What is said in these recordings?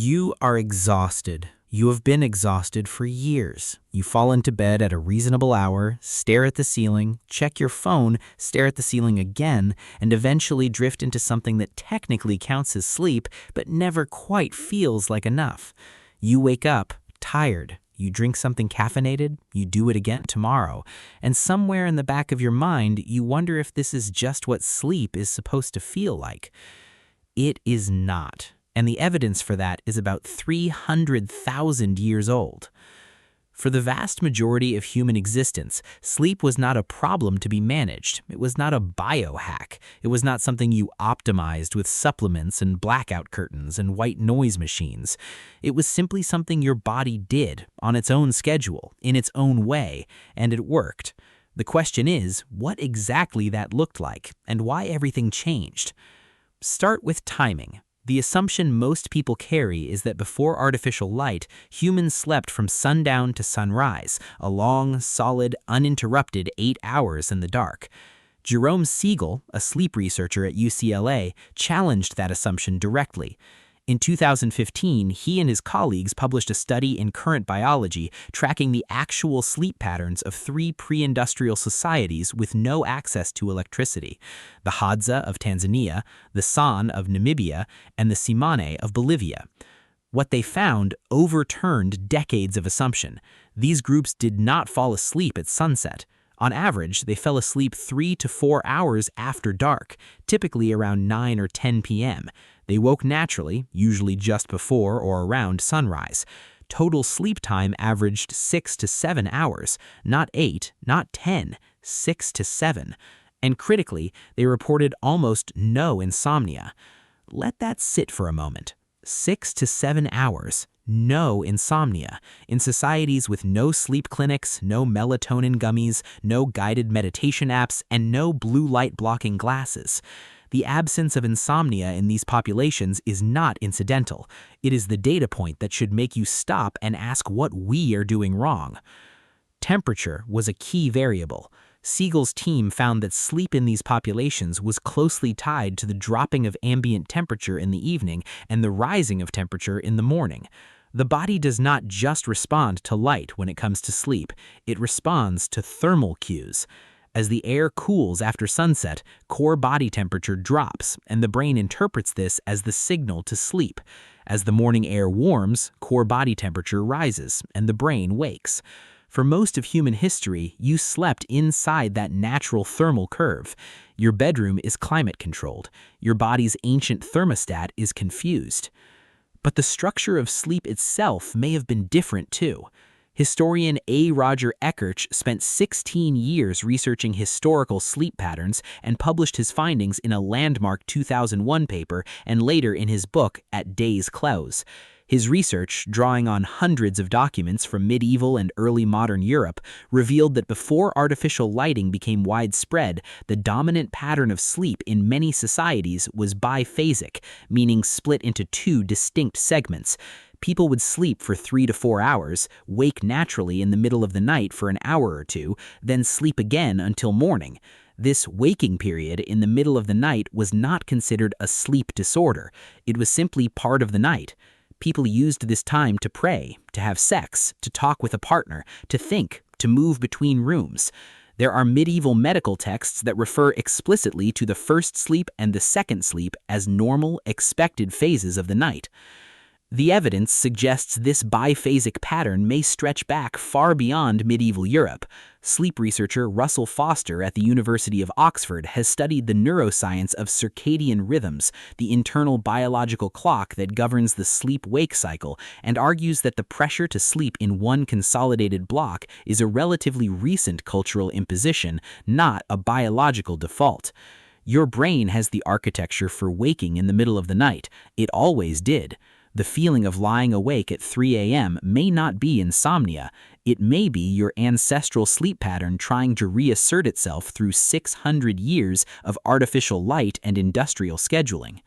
You are exhausted. You have been exhausted for years. You fall into bed at a reasonable hour, stare at the ceiling, check your phone, stare at the ceiling again, and eventually drift into something that technically counts as sleep, but never quite feels like enough. You wake up, tired. You drink something caffeinated, you do it again tomorrow, and somewhere in the back of your mind, you wonder if this is just what sleep is supposed to feel like. It is not. And the evidence for that is about 300,000 years old. For the vast majority of human existence, sleep was not a problem to be managed. It was not a biohack. It was not something you optimized with supplements and blackout curtains and white noise machines. It was simply something your body did on its own schedule, in its own way, and it worked. The question is, what exactly that looked like and why everything changed? Start with timing. The assumption most people carry is that before artificial light, humans slept from sundown to sunrise, a long, solid, uninterrupted 8 hours in the dark. Jerome Siegel, a sleep researcher at UCLA, challenged that assumption directly. In 2015, he and his colleagues published a study in Current Biology tracking the actual sleep patterns of 3 pre-industrial societies with no access to electricity: the Hadza of Tanzania, the San of Namibia, and the Tsimane of Bolivia. What they found overturned decades of assumption. These groups did not fall asleep at sunset. On average, they fell asleep 3 to 4 hours after dark, typically around 9 or 10 p.m. They woke naturally, usually just before or around sunrise. Total sleep time averaged 6 to 7 hours, not 8, not 10, 6 to 7. And critically, they reported almost no insomnia. Let that sit for a moment. 6 to 7 hours, no insomnia. In societies with no sleep clinics, no melatonin gummies, no guided meditation apps, and no blue light blocking glasses. The absence of insomnia in these populations is not incidental. It is the data point that should make you stop and ask what we are doing wrong. Temperature was a key variable. Siegel's team found that sleep in these populations was closely tied to the dropping of ambient temperature in the evening and the rising of temperature in the morning. The body does not just respond to light when it comes to sleep. It responds to thermal cues. As the air cools after sunset, core body temperature drops, and the brain interprets this as the signal to sleep. As the morning air warms, core body temperature rises, and the brain wakes. For most of human history, you slept inside that natural thermal curve. Your bedroom is climate-controlled. Your body's ancient thermostat is confused. But the structure of sleep itself may have been different too. Historian A. Roger Ekirch spent 16 years researching historical sleep patterns and published his findings in a landmark 2001 paper and later in his book At Day's Close. His research, drawing on hundreds of documents from medieval and early modern Europe, revealed that before artificial lighting became widespread, the dominant pattern of sleep in many societies was biphasic, meaning split into 2 distinct segments. People would sleep for 3 to 4 hours, wake naturally in the middle of the night for an hour or 2, then sleep again until morning. This waking period in the middle of the night was not considered a sleep disorder. It was simply part of the night. People used this time to pray, to have sex, to talk with a partner, to think, to move between rooms. There are medieval medical texts that refer explicitly to the first sleep and the second sleep as normal, expected phases of the night. The evidence suggests this biphasic pattern may stretch back far beyond medieval Europe. Sleep researcher Russell Foster at the University of Oxford has studied the neuroscience of circadian rhythms, the internal biological clock that governs the sleep-wake cycle, and argues that the pressure to sleep in one consolidated block is a relatively recent cultural imposition, not a biological default. Your brain has the architecture for waking in the middle of the night. It always did. The feeling of lying awake at 3 a.m. may not be insomnia. It may be your ancestral sleep pattern trying to reassert itself through 600 years of artificial light and industrial scheduling.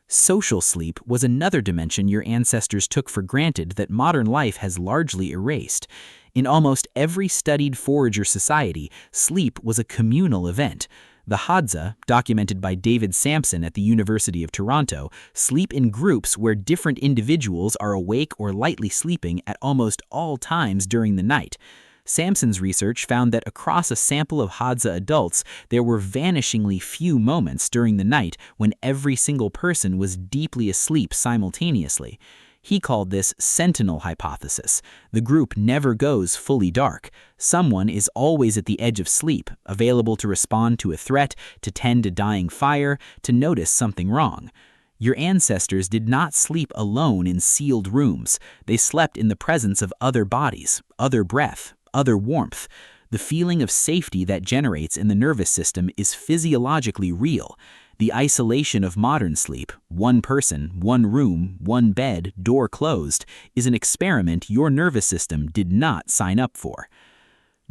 Social sleep was another dimension your ancestors took for granted that modern life has largely erased. In almost every studied forager society, sleep was a communal event. The Hadza, documented by David Samson at the University of Toronto, sleep in groups where different individuals are awake or lightly sleeping at almost all times during the night. Samson's research found that across a sample of Hadza adults, there were vanishingly few moments during the night when every single person was deeply asleep simultaneously. He called this sentinel hypothesis. The group never goes fully dark. Someone is always at the edge of sleep, available to respond to a threat, to tend a dying fire, to notice something wrong. Your ancestors did not sleep alone in sealed rooms. They slept in the presence of other bodies, other breath, other warmth. The feeling of safety that generates in the nervous system is physiologically real. The isolation of modern sleep, one person, one room, one bed, door closed, is an experiment your nervous system did not sign up for.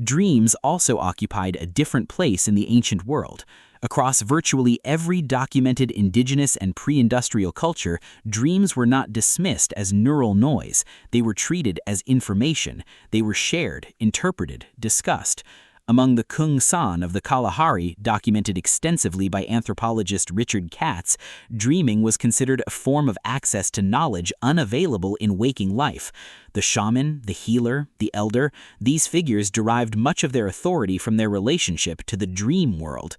Dreams also occupied a different place in the ancient world. Across virtually every documented indigenous and pre-industrial culture, dreams were not dismissed as neural noise. They were treated as information. They were shared, interpreted, discussed. Among the Kung San of the Kalahari, documented extensively by anthropologist Richard Katz, dreaming was considered a form of access to knowledge unavailable in waking life. The shaman, the healer, the elder, these figures derived much of their authority from their relationship to the dream world.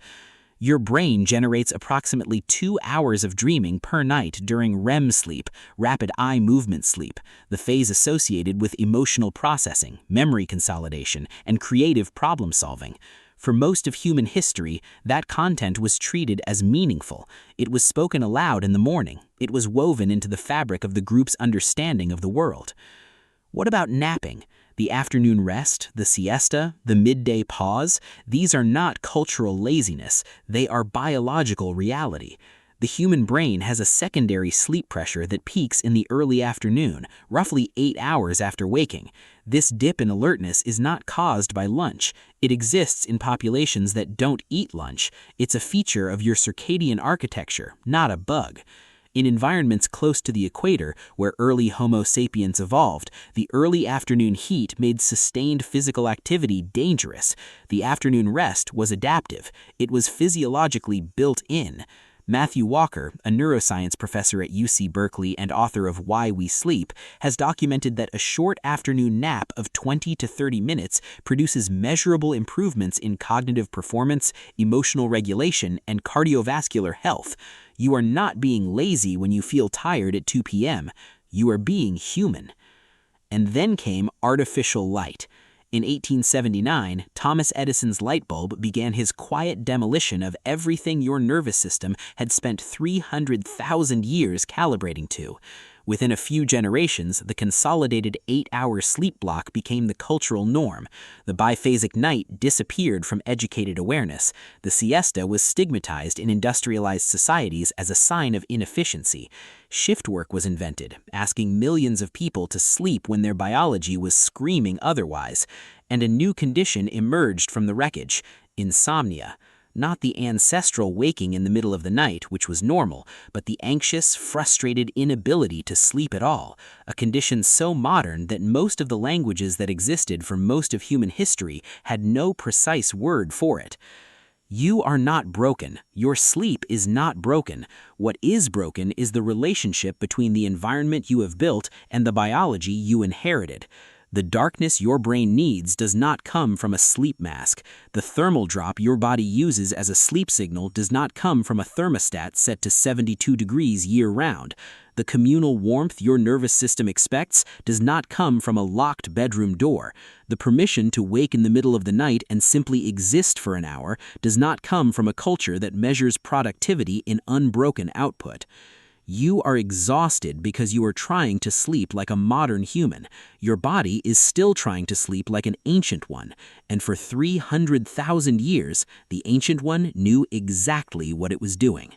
Your brain generates approximately 2 hours of dreaming per night during REM sleep, rapid eye movement sleep, the phase associated with emotional processing, memory consolidation, and creative problem solving. For most of human history, that content was treated as meaningful. It was spoken aloud in the morning. It was woven into the fabric of the group's understanding of the world. What about napping? The afternoon rest, the siesta, the midday pause, these are not cultural laziness, they are biological reality. The human brain has a secondary sleep pressure that peaks in the early afternoon, roughly 8 hours after waking. This dip in alertness is not caused by lunch. It exists in populations that don't eat lunch. It's a feature of your circadian architecture, not a bug. In environments close to the equator, where early Homo sapiens evolved, the early afternoon heat made sustained physical activity dangerous. The afternoon rest was adaptive. It was physiologically built in. Matthew Walker, a neuroscience professor at UC Berkeley and author of Why We Sleep, has documented that a short afternoon nap of 20 to 30 minutes produces measurable improvements in cognitive performance, emotional regulation, and cardiovascular health. You are not being lazy when you feel tired at 2 p.m. You are being human. And then came artificial light. In 1879, Thomas Edison's light bulb began his quiet demolition of everything your nervous system had spent 300,000 years calibrating to. Within a few generations, the consolidated 8-hour sleep block became the cultural norm. The biphasic night disappeared from educated awareness. The siesta was stigmatized in industrialized societies as a sign of inefficiency. Shift work was invented, asking millions of people to sleep when their biology was screaming otherwise. And a new condition emerged from the wreckage: insomnia. Not the ancestral waking in the middle of the night, which was normal, but the anxious, frustrated inability to sleep at all, a condition so modern that most of the languages that existed for most of human history had no precise word for it. You are not broken. Your sleep is not broken. What is broken is the relationship between the environment you have built and the biology you inherited. The darkness your brain needs does not come from a sleep mask. The thermal drop your body uses as a sleep signal does not come from a thermostat set to 72 degrees year-round. The communal warmth your nervous system expects does not come from a locked bedroom door. The permission to wake in the middle of the night and simply exist for an hour does not come from a culture that measures productivity in unbroken output. You are exhausted because you are trying to sleep like a modern human. Your body is still trying to sleep like an ancient one, and for 300,000 years, the ancient one knew exactly what it was doing.